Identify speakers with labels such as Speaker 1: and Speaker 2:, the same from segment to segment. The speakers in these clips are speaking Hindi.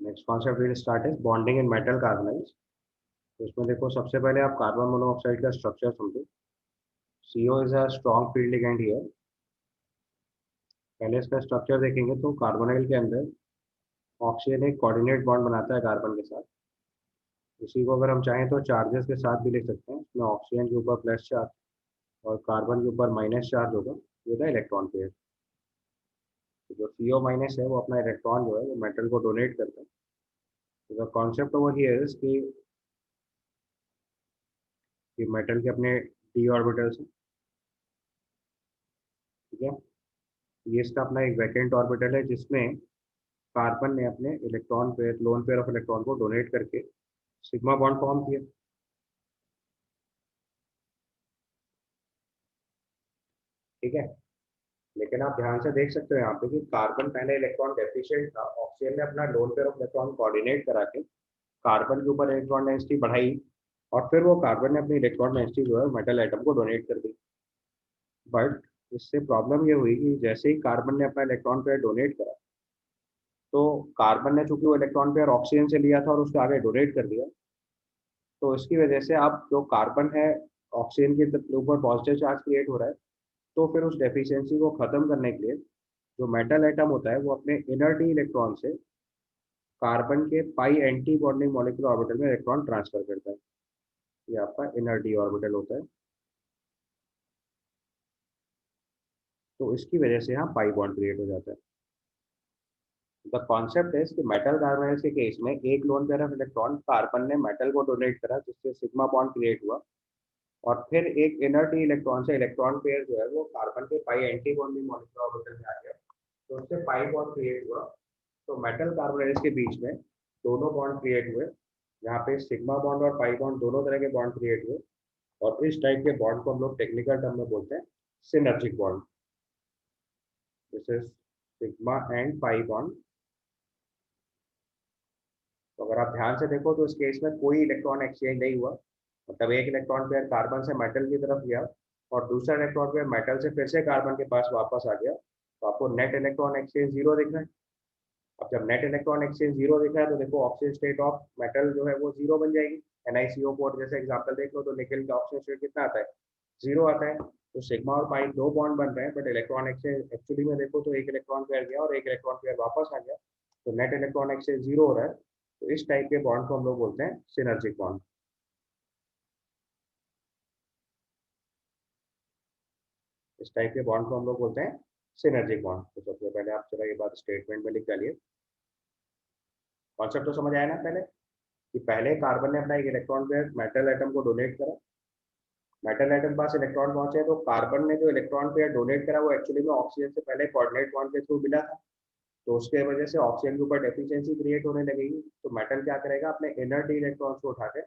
Speaker 1: Next concept will start is bonding in metal carbonyls. तो इसमें देखो सबसे पहले आप कार्बन मोनोऑक्साइड का स्ट्रक्चर समझो। CO is a strong field ligand here. पहले इसका स्ट्रक्चर देखेंगे तो कार्बोनाइल के अंदर ऑक्सीजन एक कोऑर्डिनेट बॉन्ड बनाता है कार्बन के साथ। इसी को अगर हम चाहें तो चार्जेस के साथ भी लिख सकते हैं। इसमें ऑक्सीजन के ऊपर प्लस चार्ज और कार्बन के ऊपर माइनस चार्ज होगा विद इलेक्ट्रॉन पेयर। तो जो CO माइनस है वो अपना इलेक्ट्रॉन जो है वो मेटल को डोनेट करता है। तो the concept over here is कि मेटल के अपने डी ऑर्बिटल्स हैं, ठीक है। ये इसका अपना एक वैकेंट ऑर्बिटल है जिसमें कार्बन ने अपने electron pair lone pair of electron को डोनेट करके सिग्मा बॉन्ड फॉर्म किया, ठीक है। लेकिन आप ध्यान से देख सकते हो यहाँ पे कि कार्बन पहले इलेक्ट्रॉन डेफिशिएंट था। ऑक्सीजन ने अपना lone pair of electron coordinate करा के कार्बन के ऊपर इलेक्ट्रॉन डेंसिटी बढ़ाई और फिर वो कार्बन ने अपनी इलेक्ट्रॉन डेंसिटी जो है मेटल एटम को डोनेट कर दी। बट इससे प्रॉब्लम ये हुई कि जैसे ही कार्बन ने अपना इलेक्ट्रॉन पेयर डोनेट करा तो कार्बन ने चूंकि वो इलेक्ट्रॉन पेयर ऑक्सीजन से लिया था और उसको आगे डोनेट कर दिया, तो इसकी वजह से आप जो कार्बन है ऑक्सीजन के ऊपर पॉजिटिव चार्ज क्रिएट हो रहा है। तो फिर उस डेफिशिएंसी को खत्म करने के लिए जो मेटल एटम होता है वो अपने इनर डी इलेक्ट्रॉन से कार्बन के पाई एंटी बॉन्डिंग मॉलिक्यूलर ऑर्बिटल में इलेक्ट्रॉन ट्रांसफर करता है। ये आपका इनर डी ऑर्बिटल होता है। तो इसकी वजह से यहाँ पाई बॉन्ड क्रिएट हो जाता है। द कॉन्सेप्ट है कि मेटल कार्बोनाइल्स के केस में एक lone pair of electron carbon ने मेटल को डोनेट करा जिससे सिग्मा बॉन्ड क्रिएट हुआ और फिर एक इनर डी इलेक्ट्रॉन से इलेक्ट्रॉन पेयर जो है वो कार्बन के पाई एंटी बॉन्डिंग मॉलिक्यूलर ऑर्बिटल में आ गया। तो उससे पाई बॉन्ड क्रिएट हुआ। तो मेटल कार्बोनाइल्स के बीच में दोनों बॉन्ड क्रिएट हुए। यहाँ पे सिग्मा बॉन्ड और पाई बॉन्ड दोनों तरह के बॉन्ड क्रिएट हुए और इस टाइप के बॉन्ड को हम लोग टेक्निकल टर्म में बोलते हैं synergic bond. This is sigma and pi bond. तो अगर आप ध्यान से देखो तो इस केस में कोई इलेक्ट्रॉन एक्सचेंज नहीं हुआ। मतलब एक इलेक्ट्रॉन पेयर कार्बन से मेटल की तरफ गया और दूसरा इलेक्ट्रॉन पेयर मेटल से फिर से कार्बन के पास वापस आ गया। तो आपको नेट इलेक्ट्रॉन एक्सचेंज जीरो दिख रहा है। अब जब नेट इलेक्ट्रॉन एक्सचेंज जीरो दिख रहा है तो देखो ऑक्सीजन स्टेट ऑफ मेटल जो है वो जीरो बन जाएगी। NiCO4 जैसे एग्जांपल देख लो तो निकल का ऑक्सीजन स्टेट कितना आता है, जीरो आता है। तो सिग्मा और पाई दो बॉन्ड बन रहे हैं बट इलेक्ट्रॉन एक्सचेंज एक्चुअली में देखो तो एक इलेक्ट्रॉन पेयर गया और एक इलेक्ट्रॉन पेयर वापस आ गया। तो नेट इलेक्ट्रॉन एक्सचेंज जीरो हो रहा है। तो इस टाइप के बॉन्ड को हम लोग बोलते हैं सिनर्जिक बॉन्ड। इस टाइप के बॉन्ड को हम लोग बोलते हैं सिनर्जिक बॉन्ड। तो सबसे पहले आप चला ये बात स्टेटमेंट में लिख डालिए। कॉन्सेप्ट तो समझ आया ना पहले कि पहले कार्बन ने अपना एक इलेक्ट्रॉन पेयर मेटल एटम को डोनेट करा। मेटल एटम पास इलेक्ट्रॉन पहुंचे तो कार्बन ने जो इलेक्ट्रॉन पेयर डोनेट करा वो एक्चुअली में ऑक्सीजन से पहले कोऑर्डिनेट बॉन्ड के थ्रू मिला था। तो उसके वजह से ऑक्सीजन के ऊपर डेफिशिएंसी क्रिएट होने लगेगी। तो मेटल क्या करेगा, अपने इनर डी इलेक्ट्रॉन्स को उठा के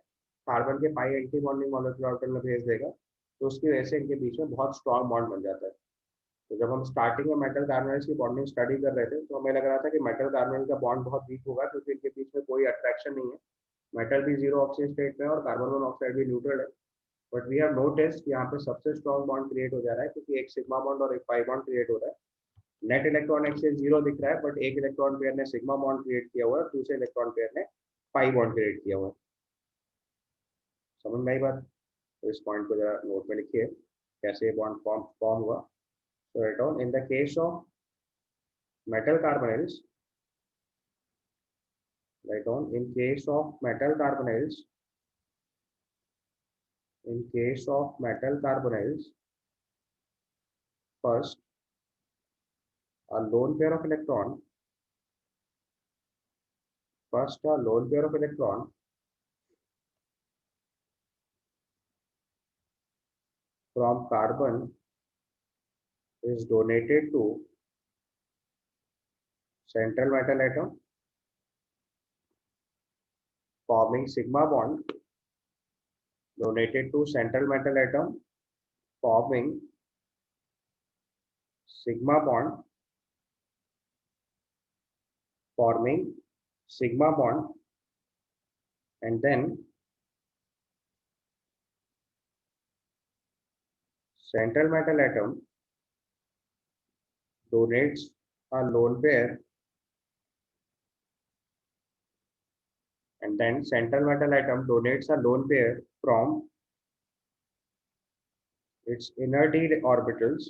Speaker 1: कार्बन के पाई एंटी बॉन्डिंग मॉलिक्यूलर ऑर्बिटल में भेज देगा। तो उसकी वजह से इनके बीच में बहुत स्ट्रॉन्ग बॉन्ड बन जाता है। तो जब हम स्टार्टिंग में मेटल कार्बोनाइल्स की बॉन्डिंग स्टडी कर रहे थे तो हमें लग रहा था कि मेटल कार्बोनाइल का बॉन्ड बहुत वीक होगा क्योंकि इनके बीच में कोई अट्रैक्शन नहीं है। मेटल भी जीरो ऑक्सीजन स्टेट में है और कार्बन मोनोऑक्साइड भी न्यूट्रल है। बट वी हैव नोटिस कि यहाँ पे सबसे स्ट्रॉन्ग बॉन्ड क्रिएट हो जा रहा है क्योंकि एक सिग्मा बॉन्ड और एक पाई बॉन्ड क्रिएट हो रहा है। नेट इलेक्ट्रॉन एक्सचेंज जीरो दिख रहा है बट एक इलेक्ट्रॉन पेयर ने सिग्मा बॉन्ड क्रिएट किया हुआ है, दूसरे इलेक्ट्रॉन पेयर ने पाई बॉन्ड क्रिएट किया हुआ है। समझ में आई बात? तो इस पॉइंट को जरा नोट में लिखिए कैसे बॉन्ड फॉर्म हुआ। तो right on in the case of metal carbonyls, right on in case of metal carbonyls, in case of metal carbonyls, first a lone pair of electron, first a lone pair of electron from carbon is donated to central metal atom forming sigma bond, donated to central metal atom forming sigma bond, forming sigma bond, and then central metal atom donates a lone pair and then central metal atom donates a lone pair from its inner d orbitals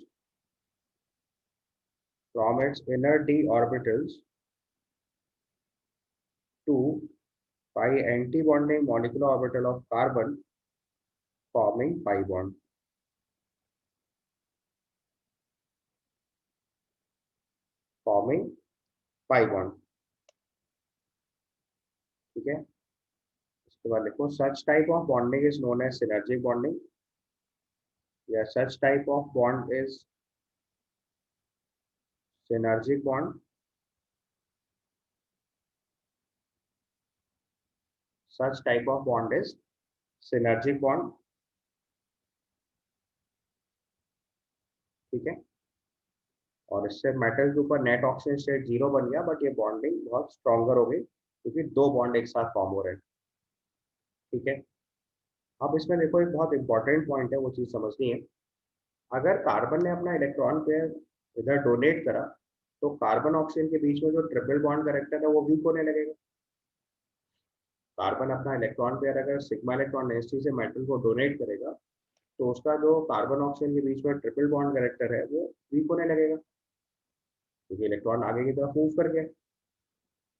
Speaker 1: to pi anti-bonding molecular orbital of carbon, forming pi bond. ठीक है, इसके बाद लिखो such type of bonding is known as synergic bonding, या such type of bond is synergic bond. Such type of bond is synergic bond. ठीक है, और इससे मेटल के ऊपर नेट ऑक्सीजन स्टेट 0 बन गया, बट ये बॉन्डिंग बहुत स्ट्रॉन्गर हो गई क्योंकि दो बॉन्ड एक साथ फॉर्म हो रहे हैं. ठीक है, अब इसमें देखो एक बहुत इंपॉर्टेंट पॉइंट है, वो चीज़ समझनी है. अगर कार्बन ने अपना इलेक्ट्रॉन पेयर इधर डोनेट करा तो कार्बन ऑक्सीजन के बीच में जो ट्रिपल बॉन्ड करेक्टर है वो वीक होने लगेगा. कार्बन अपना इलेक्ट्रॉन पेयर अगर सिग्मा इलेक्ट्रॉन नेगेटिव से मेटल को डोनेट करेगा तो उसका जो कार्बन ऑक्सीजन के बीच में ट्रिपल बॉन्ड करेक्टर है वो वीक होने लगेगा क्योंकि इलेक्ट्रॉन आगे की तरफ मूव कर गया.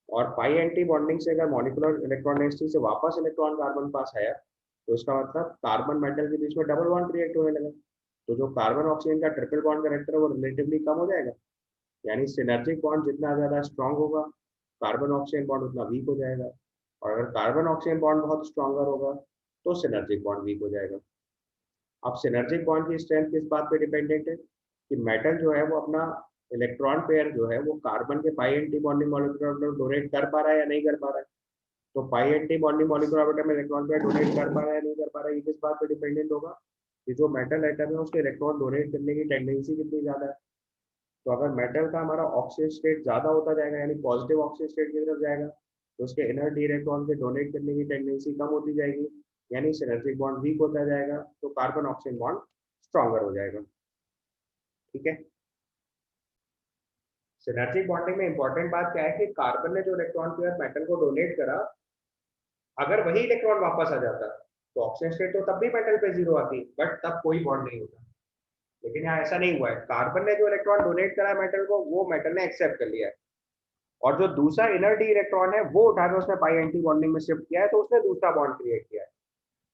Speaker 1: और पाई एंटी बॉन्डिंग से अगर मॉलिक्यूलर इलेक्ट्रॉन नेगेटिव से वापस इलेक्ट्रॉन कार्बन पास आया तो इसका मतलब कार्बन मेटल के बीच में डबल बॉन्ड क्रिएट होने लगा. तो जो कार्बन ऑक्सीजन का ट्रिपल बॉन्ड करेक्टर है वो रिलेटिवली कम हो जाएगा. यानी सिनर्जिक बॉन्ड जितना ज्यादा स्ट्रांग होगा कार्बन ऑक्सीजन बॉन्ड उतना वीक हो जाएगा, और अगर कार्बन ऑक्सीजन बॉन्ड बहुत स्ट्रांगर होगा तो सिनर्जिक बॉन्ड वीक हो जाएगा. अब सिनर्जिक बॉन्ड की स्ट्रेंथ किस बात पे डिपेंडेंट है कि मेटल जो है वो अपना इलेक्ट्रॉन पेयर जो है वो कार्बन के पाई एंटी बॉन्डिंग मॉलिक्यूलर डोनेट कर पा रहा है या नहीं कर पा रहा है. तो पाई एंटी बॉन्डिंग मॉलिक्यूलर ऑर्बिटल में इलेक्ट्रॉन पेयर डोनेट कर पा रहा है नहीं कर पा रहा है, ये किस बात पे डिपेंडेंट होगा कि जो मेटल एटम है उसके इलेक्ट्रॉन डोनेट करने की टेंडेंसी कितनी ज्यादा है. तो अगर मेटल का हमारा ऑक्सीजन स्टेट ज्यादा होता जाएगा यानी पॉजिटिव ऑक्सीजन स्टेट की तरफ जाएगा तो उसके इनर डी इलेक्ट्रॉन के डोनेट करने की टेंडेंसी कम होती जाएगी, यानी सिनर्जिक बॉन्ड वीक होता जाएगा तो कार्बन ऑक्सीजन बॉन्ड स्ट्रॉन्गर हो जाएगा. ठीक है, सिनर्जिक बॉन्डिंग में इंपॉर्टेंट बात क्या है कि कार्बन ने जो इलेक्ट्रॉन पेयर मेटल को डोनेट करा अगर वही इलेक्ट्रॉन वापस आ जाता तो ऑक्सीजन स्टेट तो तब भी मेटल पे 0 आती बट तब कोई बॉन्ड नहीं होता. लेकिन यहाँ ऐसा नहीं हुआ है, कार्बन ने जो इलेक्ट्रॉन डोनेट करा मेटल को वो मेटल ने एक्सेप्ट कर लिया है, और जो दूसरा इनर डी इलेक्ट्रॉन है वो उठाकर उसने पाई एंटी बॉन्डिंग में शिफ्ट किया है तो उसने दूसरा बॉन्ड क्रिएट किया है.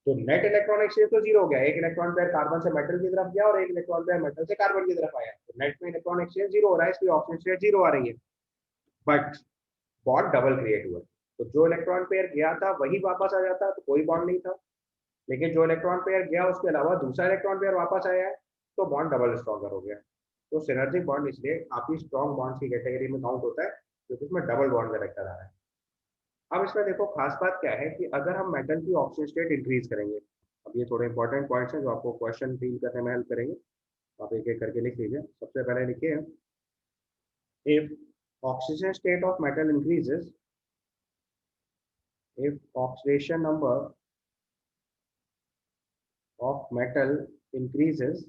Speaker 1: तो नेट इलेक्ट्रॉन एक्सचेंज तो 0 हो गया, एक इलेक्ट्रॉन पेयर कार्बन से मेटल की तरफ गया और एक इलेक्ट्रॉन पेयर मेटल से कार्बन की तरफ आया, तो नेट में इलेक्ट्रॉन एक्सचेंज 0 हो रहा है, इसलिए ऑक्सीजन स्टेट 0 आ रही है, बट बॉन्ड डबल क्रिएट हुआ. तो जो इलेक्ट्रॉन पेयर गया था वही वापस आ जाता तो कोई बॉन्ड नहीं था, लेकिन जो इलेक्ट्रॉन पेयर गया उसके अलावा दूसरा इलेक्ट्रॉन पेयर वापस आया है तो बॉन्ड डबल स्ट्रॉन्गर हो गया. तो सिनर्जिक बॉन्ड इसलिए काफी स्ट्रॉन्ग बॉन्ड्स की कैटेगरी में काउंट होता है क्योंकि इसमें डबल बॉन्ड करेक्टर आ रहा है. अब इसमें देखो खास बात क्या है कि अगर हम मेटल की ऑक्सीजन स्टेट इंक्रीज करेंगे, अब ये थोड़े इंपॉर्टेंट पॉइंट्स हैं जो आपको क्वेश्चन डील करने में हेल्प करेंगे, आप एक एक करके लिख लीजिए. सबसे पहले लिखिए if oxygen state of metal increases, if oxidation number of metal increases,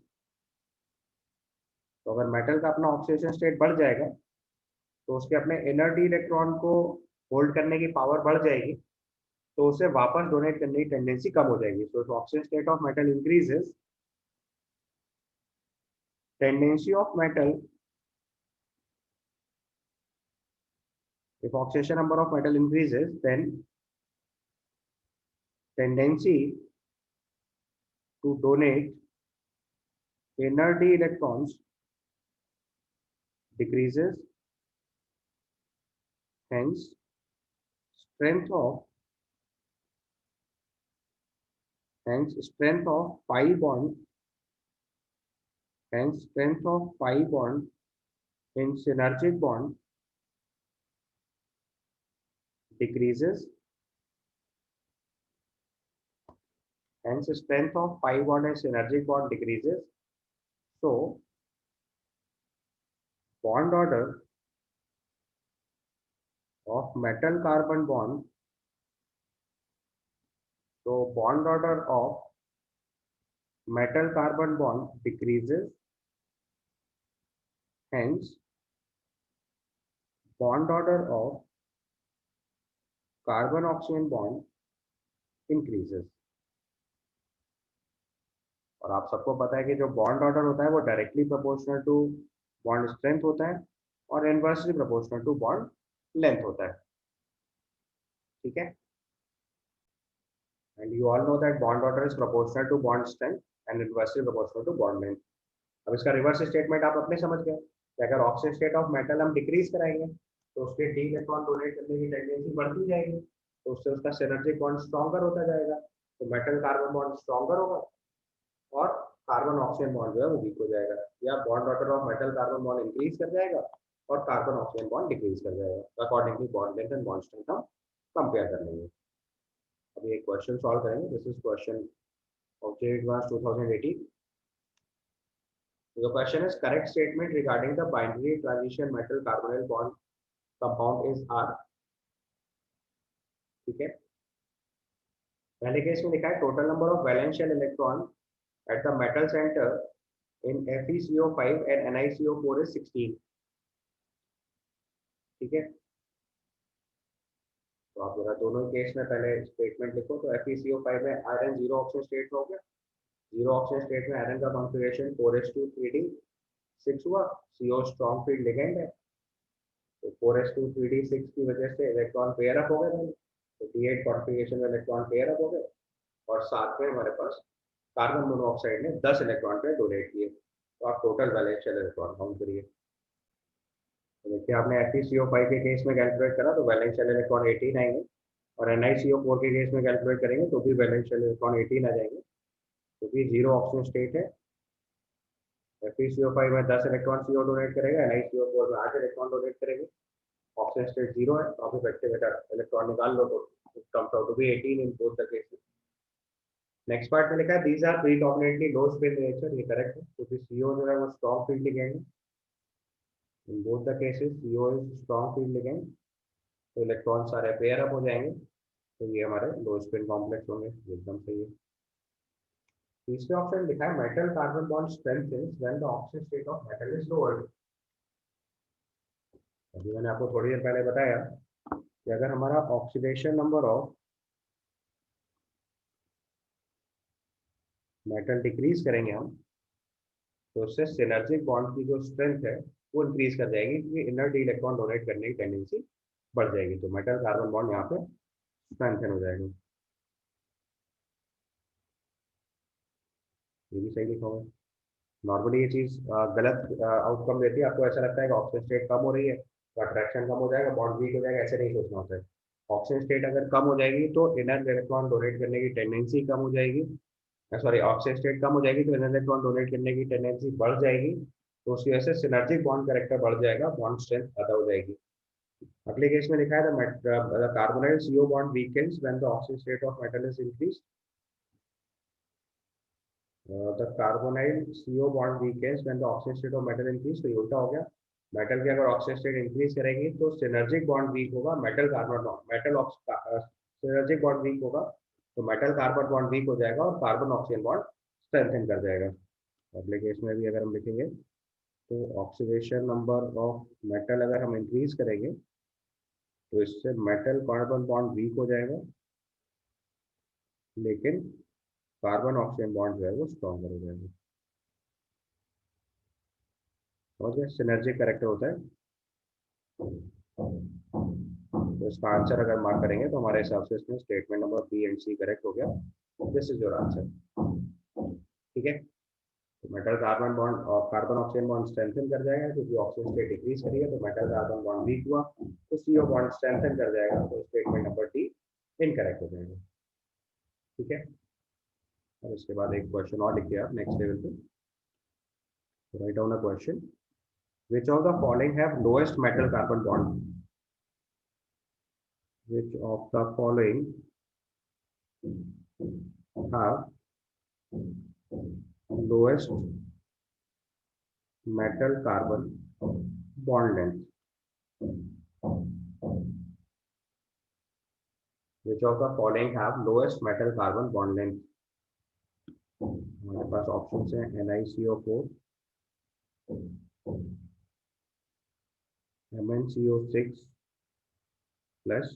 Speaker 1: तो अगर मेटल का अपना ऑक्सीडेशन स्टेट बढ़ जाएगा तो उसके अपने इनर डी इलेक्ट्रॉन को होल्ड करने की पावर बढ़ जाएगी तो उसे वापस डोनेट करने की टेंडेंसी कम हो जाएगी. तो oxygen state of metal increases, tendency of metal, if oxidation number of metal increases then tendency to donate inner d electrons decreases, hence strength of pi bond, hence strength of pi bond in synergic bond decreases, hence strength of pi bond and synergic bond decreases. So bond order of metal carbon bond, so bond order of metal carbon bond decreases, hence bond order of carbon oxygen bond increases. और आप सबको पता है कि जो बॉन्ड ऑर्डर होता है वो directly proportional to bond strength होता है और inversely proportional to bond length होता है, ठीक है। And you all know that bond order is proportional to bond strength and inversely proportional to bond length. अब इसका रिवर्स स्टेटमेंट आप अपने समझ गए कि अगर ऑक्सीजन स्टेट ऑफ मेटल हम डिक्रीज कराएंगे तो उसके डी इलेक्ट्रॉन डोनेट करने की टेंडेंसी बढ़ती जाएगी, तो उससे उसका सिनर्जिक बॉन्ड स्ट्रॉन्गर होता जाएगा, तो मेटल कार्बन बॉन्ड स्ट्रॉन्गर होगा और कार्बन ऑक्सीजन बॉन्ड जो है वो वीक हो जाएगा, या bond order of metal carbon bond increase कर जाएगा और कार्बन ऑक्सीजन बॉन्ड डिक्रीज कर जाएगा। Accordingly bond length and bond strength हम कंपेयर कर लेंगे। अभी एक क्वेश्चन सॉल्व करेंगे। This is question of J advance 2018। The question is correct statement regarding the binary transition metal carbonyl bond compound is R, ठीक है। पहले केस में लिखा है total number of वैलेंशियल electron at the metal centre in FeCO5 and NiCO4 is 16, ठीक है। तो आप जरा दोनों केस में पहले स्टेटमेंट लिखो। तो FeCO5 में आयरन जीरो ऑक्सीजन स्टेट हो गया, जीरो ऑक्सीजन स्टेट में आयरन का कॉन्फ़िगरेशन 4s2 3d6 हुआ, CO स्ट्रॉन्ग फील्ड लिगेंड है, तो 4s2 3d6 की वजह से इलेक्ट्रॉन पेयर अप हो गए, तो D8 कॉन्फ़िगरेशन में इलेक्ट्रॉन पेयर अप हो गए और साथ में हमारे पास कार्बन मोनोऑक्साइड ने 10 इलेक्ट्रॉन पेयर डोनेट किए, तो आप टोटल वैलेंशियल इलेक्ट्रॉन काउंट करिए। तो देखिए आपने FeCO5 के केस में कैलकुलेट करा तो वैलेंशियल इलेक्ट्रॉन 18 आएंगे, और NiCO4 के केस में कैलकुलेट करेंगे तो भी वैलेंशियल इलेक्ट्रॉन 18 आ जाएंगे, क्योंकि जीरो ऑक्सीजन स्टेट है। FeCO5 में 10 इलेक्ट्रॉन CO डोनेट करेगा, NiCO4 में 8 इलेक्ट्रॉन डोनेट करेंगे, ऑक्सीजन स्टेट जीरो है, तो आप इफेक्टिव इलेक्ट्रॉन निकाल लो तो it comes out to be 18 in both the cases. Next part में लिखा है these are predominantly low spin nature, ये करेक्ट है क्योंकि CO जो है वो स्ट्रॉन्ग फील्ड लिगेंड है। इन both the cases CO is strong field ligand, तो इलेक्ट्रॉन सारे पेयर अप हो जाएंगे, तो ये हमारे लो स्पिन कॉम्प्लेक्स होंगे, एकदम सही है। तीसरे ऑप्शन में लिखा है metal carbon bond strengthens when the oxygen state of metal is lowered. अभी मैंने आपको थोड़ी देर पहले बताया कि अगर हमारा oxidation number of metal decrease करेंगे हम, तो उससे सिनर्जिक बॉन्ड की जो स्ट्रेंथ है वो इंक्रीज कर जाएगी, क्योंकि इनर डी इलेक्ट्रॉन डोनेट करने की टेंडेंसी बढ़ जाएगी, तो मेटल कार्बन बॉन्ड यहाँ पे स्ट्रेंथन हो जाएगा। ये भी सही लिखा हुआ है। नॉर्मली ये चीज़ गलत आउटकम देती है, आपको ऐसा लगता है कि ऑक्सीजन स्टेट कम हो रही है तो अट्रैक्शन कम हो जाएगा, बॉन्ड वीक हो जाएगा, ऐसे नहीं सोचना होता है। ऑक्सीजन स्टेट अगर कम हो जाएगी तो इनर इलेक्ट्रॉन डोनेट करने की टेंडेंसी कम हो जाएगी, सॉरी ऑक्सीजन स्टेट कम हो जाएगी तो इनर इलेक्ट्रॉन डोनेट करने की टेंडेंसी बढ़ जाएगी, तो उसकी वजह से सिनर्जिक बॉन्ड कैरेक्टर बढ़ जाएगा, बॉन्ड स्ट्रेंथ ज्यादा हो जाएगी। अगले केस में लिखा है the carbonyl CO bond weakens when the oxygen state of metal is increased. The carbonyl CO bond weakens when the oxygen state of metal increase, तो ये उल्टा हो गया। मेटल की अगर ऑक्सीजन स्टेट इंक्रीज करेंगी तो सिनर्जिक बॉन्ड वीक होगा, metal carbon metal synergic bond weak होगा, तो मेटल कार्बन बॉन्ड वीक हो जाएगा और कार्बन ऑक्सीजन बॉन्ड स्ट्रेंथन कर जाएगा। अगले केस में भी अगर हम लिखेंगे तो ऑक्सीडेशन नंबर ऑफ मेटल अगर हम इंक्रीज करेंगे तो इससे मेटल कार्बन बॉन्ड वीक हो जाएगा, लेकिन कार्बन ऑक्सीजन बॉन्ड जो है वो स्ट्रॉन्गर हो जाएगा। समझ गए, सिनर्जिक कैरेक्टर होता है। तो इसका आंसर अगर मार्क करेंगे तो हमारे हिसाब से इसमें statement number B and C correct हो गया। दिस इज योर आंसर, ठीक है। तो मेटल कार्बन बॉन्ड और कार्बन ऑक्सीजन बॉन्ड स्ट्रेंथन कर जाएगा, क्योंकि ऑक्सीजन स्टेट डिक्रीज करिए तो मेटल कार्बन बॉन्ड वीक हुआ, तो CO बॉन्ड स्ट्रेंथन कर जाएगा, तो स्टेटमेंट नंबर डी इनकरेक्ट हो जाएगा, ठीक है। और इसके बाद एक क्वेश्चन और लिखिए आप नेक्स्ट लेवल पे। Write down a question, which of the following have lowest metal carbon bond? Which of the following have lowest metal carbon bond length? Which of the following have lowest metal carbon bond length? हमारे पास ऑप्शन है NiCO4, MnCO6 plus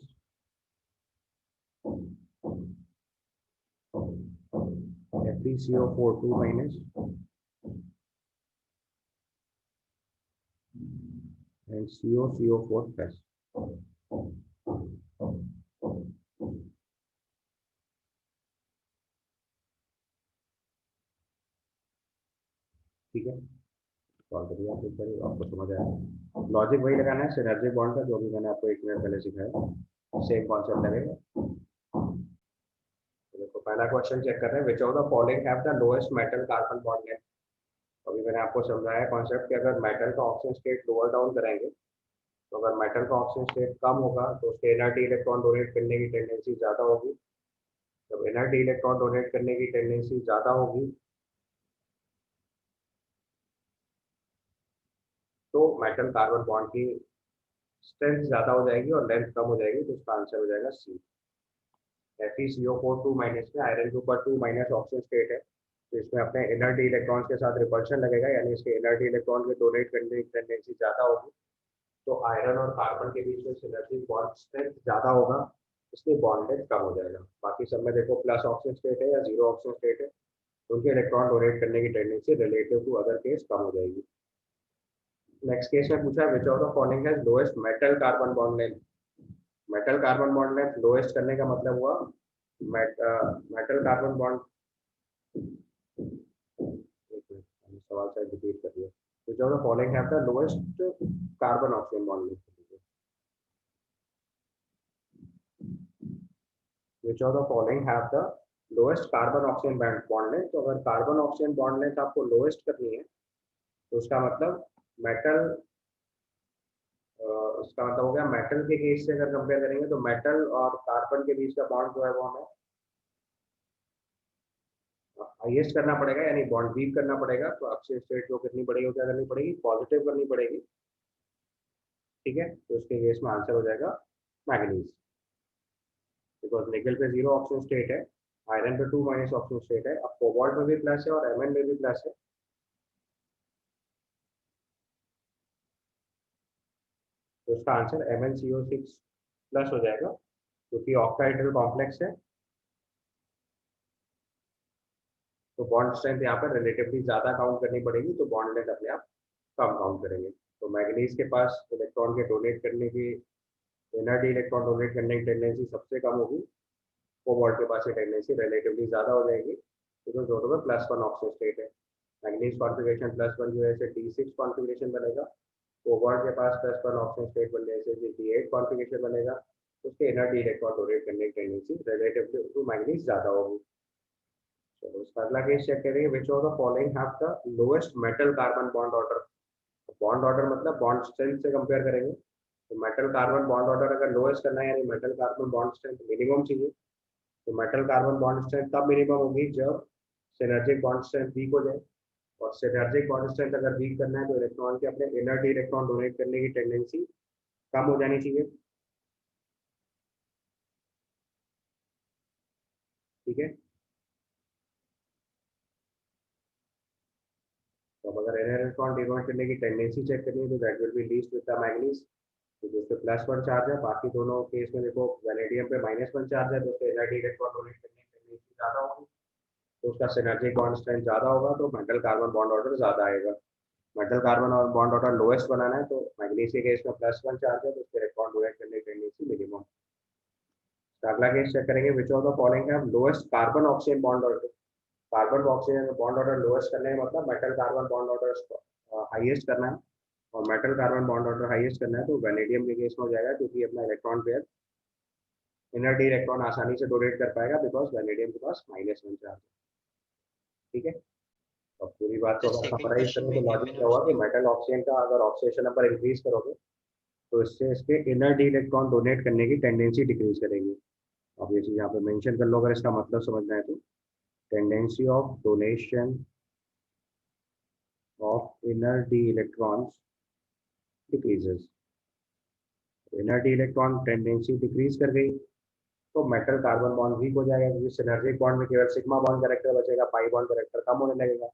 Speaker 1: FeCO4 2 minus and COCO4 plus. ठीक है, सॉल्व करिए आप, एक बार आपको समझ आएगा। लॉजिक वही लगाना है सिनर्जी बॉन्ड का, जो भी मैंने आपको 1 मिनट पहले सिखाया, सेम कॉन्सेप्ट लगेगा। तो देखो पहला क्वेश्चन चेक कर रहे हैं, विच of the following have the lowest metal carbon bond length. अभी मैंने आपको समझाया कॉन्सेप्ट कि अगर मेटल का ऑक्सीजन स्टेट लोअर डाउन करेंगे, तो अगर मेटल का ऑक्सीजन स्टेट कम होगा तो उसके इनर्ट इलेक्ट्रॉन डोनेट करने की टेंडेंसी ज़्यादा होगी। जब इनर्ट इलेक्ट्रॉन डोनेट करने की टेंडेंसी ज़्यादा होगी तो मेटल कार्बन बॉन्ड की स्ट्रेंथ ज़्यादा हो जाएगी और लेंथ कम हो जाएगी, तो उसका आंसर हो जाएगा सी। FeCO4 2 माइनस में आयरन के ऊपर 2 माइनस ऑक्सीजन स्टेट है, तो इसमें अपने इनर्ट इलेक्ट्रॉन्स के साथ रिपल्शन लगेगा, यानी इसके इनर्ट इलेक्ट्रॉन के डोनेट करने की टेंडेंसी ज़्यादा होगी, तो आयरन और कार्बन के बीच में सिनर्जी बॉन्ड स्ट्रेंथ ज़्यादा होगा, इसलिए बॉन्ड लेंथ कम हो जाएगा। बाकी सब में देखो प्लस ऑक्सीजन स्टेट है या जीरो ऑक्सीजन स्टेट है, तो उनके इलेक्ट्रॉन डोनेट करने की tendency relative to other case कम हो जाएगी। नेक्स्ट केस में पूछा है which of the following has lowest metal carbon bond length. Metal carbon bond length lowest करने का मतलब हुआ मेटल कार्बन बॉन्ड, सवाल शायद रिपीट कर दिया, विच of the following have the lowest carbon oxygen bond length. Which of the following have the lowest carbon oxygen bond length। तो अगर कार्बन ऑक्सीजन बॉन्ड लेंथ आपको लोएस्ट करनी है तो उसका मतलब मेटल, उसका मतलब हो गया मेटल के केस से अगर कंपेयर करेंगे तो मेटल और कार्बन के बीच का बॉन्ड जो है वो हमें हाईएस्ट करना पड़ेगा, यानी बॉन्ड वीक करना पड़ेगा। तो ऑक्सीजन स्टेट जो कितनी पड़ेगी, क्या करनी पड़ेगी, पॉजिटिव करनी पड़ेगी। ठीक है, तो उसके केस में आंसर हो जाएगा मैग्नीज, बिकॉज निकल पे जीरो ऑक्सीजन स्टेट है, आयरन पे 2 माइनस ऑक्सीजन स्टेट है, अब कोबाल्ट में भी प्लस है और एमएन में भी प्लस है, तो उसका आंसर MnCO6 प्लस हो जाएगा, क्योंकि ऑक्टाहेड्रल कॉम्प्लेक्स है, तो बॉन्ड स्ट्रेंथ यहाँ पर रिलेटिवली ज्यादा काउंट करनी पड़ेगी, तो बॉन्ड लेंथ अपने आप कम काउंट करेंगे। तो मैग्नीज के पास इलेक्ट्रॉन के डोनेट करने की, इनर्ट इलेक्ट्रॉन डोनेट करने की टेंडेंसी सबसे कम होगी, कोबाल्ट के पास ये टेंडेंसी रिलेटिवली ज्यादा हो जाएगी, क्योंकि दोनों में +1 ऑक्सीजन स्टेट है। मैग्नीज कॉन्फ़िगरेशन +1 की वजह से D6 कॉन्फ़िगरेशन बनेगा, कोबाल्ट के पास +1 ऑक्सीजन स्टेट बनने से D8 कॉन्फ़िगरेशन बनेगा, उसके इनर्ट इलेक्ट्रॉन डोनेट करने की टेंडेंसी रिलेटिव टू मैग्नीज ज्यादा होगी। चलो इसका अगला केस चेक करेंगे, विच of the following have the lowest metal carbon bond order. Bond order मतलब बॉन्ड स्ट्रेंथ से कंपेयर करेंगे, तो मेटल कार्बन बॉन्ड ऑर्डर अगर लोएस्ट करना है, यानी metal carbon bond strength minimum चाहिए, तो मेटल कार्बन बॉन्ड स्ट्रेंथ तब मिनिमम होगी जब सिनर्जिक बॉन्ड स्ट्रेंथ वीक हो जाए, और सिनर्जिक बॉन्ड स्ट्रेंथ अगर वीक करना है तो इलेक्ट्रॉन के अपने इनर्ट इलेक्ट्रॉन डोनेट करने की टेंडेंसी कम हो जानी चाहिए। ठीक है, तो अब अगर इनर इलेक्ट्रॉन डोनेट करने की टेंडेंसी चेक करनी है तो that will be least with the manganese, तो जिसपे +1 चार्ज है, बाकी दोनों केस में देखो वेनेडियम पे -1 चार्ज है, तो उसके इनर्ट इलेक्ट्रॉन डोनेट करने की टेंडेंसी ज्यादा होगी, तो उसका सिनर्जिक बॉन्ड स्ट्रेंथ ज्यादा होगा, तो मेटल कार्बन बॉन्ड ऑर्डर ज्यादा आएगा। मेटल कार्बन और बॉन्ड ऑर्डर लोएस्ट बनाना है, तो मैग्नीज के केस में +1 चार्ज है, तो उसके इलेक्ट्रॉन डोनेट करने की टेंडेंसी मिनिमम। अगला केस चेक करेंगे, विच of the following have lowest carbon oxygen bond order. Carbon oxygen bond order lowest करने का मतलब metal carbon bond order highest करना है, और metal carbon bond order highest करना है तो वेनेडियम के केस में हो जाएगा, क्योंकि अपना electron pair inner D electron आसानी से डोनेट कर पाएगा, बिकॉज वेनेडियम के पास -1 चार्ज है। ठीक है, अब पूरी बात को अगर
Speaker 2: सेकंड
Speaker 1: समराइज
Speaker 2: क्वेश्चन
Speaker 1: करें
Speaker 2: में
Speaker 1: तो
Speaker 2: क्या
Speaker 1: लॉजिक
Speaker 2: मैंने
Speaker 1: क्या हुआ कि
Speaker 2: उसके
Speaker 1: मेटल ऑक्सीजन का अगर ऑक्सीडेशन नंबर इंक्रीज करोगे तो इससे इसके इनर डी इलेक्ट्रॉन डोनेट करने की टेंडेंसी डिक्रीज करेगी। अब ये चीज यहाँ पे मेंशन कर लो अगर इसका मतलब समझना है तो, tendency of donation of inner D electrons decreases. Inner D electron tendency decrease कर गई तो मेटल कार्बन बॉन्ड वीक हो जाएगा, क्योंकि सिनर्जिक बॉन्ड में केवल सिग्मा बॉन्ड कैरेक्टर बचेगा, पाई बॉन्ड कैरेक्टर कम होने लगेगा,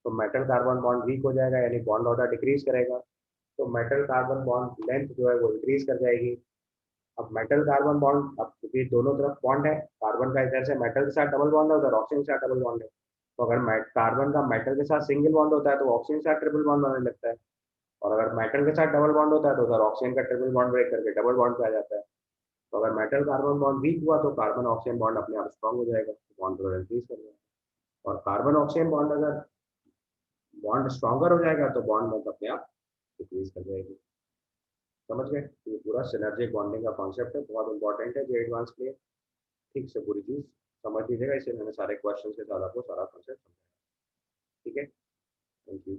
Speaker 1: तो मेटल कार्बन बॉन्ड वीक हो जाएगा, यानी बॉन्ड ऑर्डर डिक्रीज करेगा, तो मेटल कार्बन बॉन्ड लेंथ जो है वो इंक्रीज कर जाएगी। अब मेटल कार्बन बॉन्ड, अब क्योंकि दोनों तरफ बॉन्ड है, कार्बन का इधर से मेटल के साथ डबल बॉन्ड है, उधर ऑक्सीजन के साथ डबल बॉन्ड है, तो अगर कार्बन का मेटल के साथ सिंगल बॉन्ड होता है तो ऑक्सीजन के साथ ट्रिपल बॉन्ड बनने लगता है, और अगर मेटल के साथ डबल बॉन्ड होता है तो उधर ऑक्सीजन का ट्रिपल बॉन्ड ब्रेक करके डबल बॉन्ड पे आ जाता है। तो अगर मेटल कार्बन बॉन्ड वीक हुआ तो कार्बन ऑक्सीजन बॉन्ड अपने आप स्ट्रॉन्ग हो जाएगा, बॉन्ड को इंक्रीज कर जाएगा। और कार्बन ऑक्सीजन बॉन्ड अगर बॉन्ड स्ट्रॉन्गर हो जाएगा तो बॉन्ड लेंथ अपने आप डिक्रीज कर जाएगी। समझ गए? तो ये पूरा सिनर्जिक बॉन्डिंग का कॉन्सेप्ट है, बहुत इंपॉर्टेंट है जो एडवांस के लिए। ठीक से पूरी चीज समझ लीजिएगा, इसलिए मैंने सारे क्वेश्चन के साथ आपको सारा कॉन्सेप्ट समझाया। ठीक है, थैंक यू।